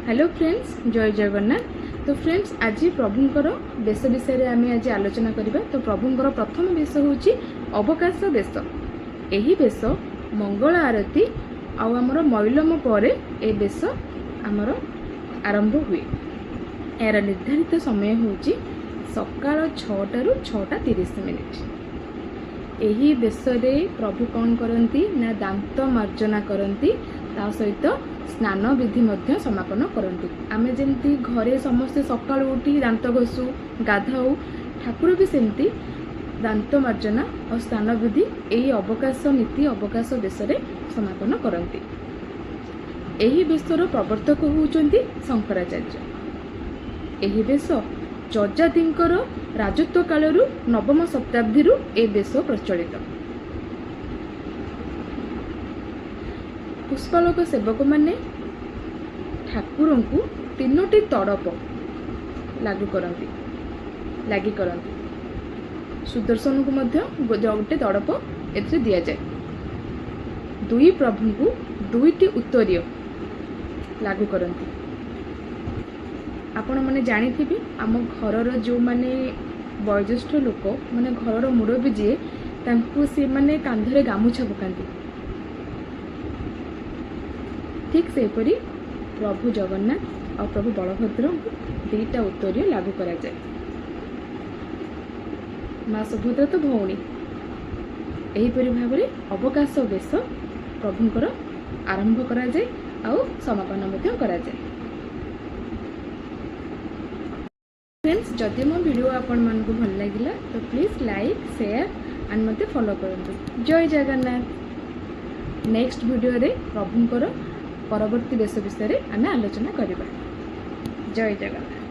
Hello friends, जय जगन्नाथ। तो friends, आज प्रभुंकर बेश विषय आम आज आलोचना करबा। तो प्रभुंकर प्रथम बेश होची अवकाश बेश। यही बेश मंगल आरती आमर मैलम पर ए बेश आमर आरंभ हुए। यार निर्धारित समय होची सकाळ 6टा रु 6:30। यही बेश प्रभु कौन करती ना दांत मार्जना करती, ता सहित स्नान विधि मध्य समापन करती। आमे जेमती घरे समस्ते सकाळ उठी दांत घसु गाधाऊ, ठाकुर भी सेमती दांत मार्जना और स्नान विधि यही अवकाश नीति अवकाश बेश समापन करती। यही बेशर प्रवर्तक होउचंती शंकराचार्य। यही बेश जजातिंकर राजत्व कालरू नवम शताब्दी ए बेश प्रचलित। पुष्पालक सेवक माने ठाकुर को 3टी तड़प लागू करती। सुदर्शन को मध्य गोटे तड़प एथरे दिया जाए। दुई प्रभु को 2टी उत्तरीय लागू करती। आपण मैंने जानी आम घर जो माने वयोज्येष्ठ लोक माने घर मुरबी जी सी माने कांधरे गामुछा पकाती। ठीक सेपरी प्रभु जगन्नाथ और प्रभु बलभद्र को 2टा उत्तरीय लागू करा जाए। माँ सुभद्रा तो भौणी। यहीपरि भाव में अवकाश बेश प्रभुंकर आरंभ करा जाए और समापन मध्य करा जाए। फ्रेंड्स, जदि मो वीडियो आपण मानक भल लगिला तो प्लीज लाइक शेयर एंड मते फॉलो करंतु। जय जगन्नाथ। नेक्स्ट वीडियो रे प्रभुंकर परवर्ती बेश विषय आम आलोचना करबा। जय जगन्नाथ।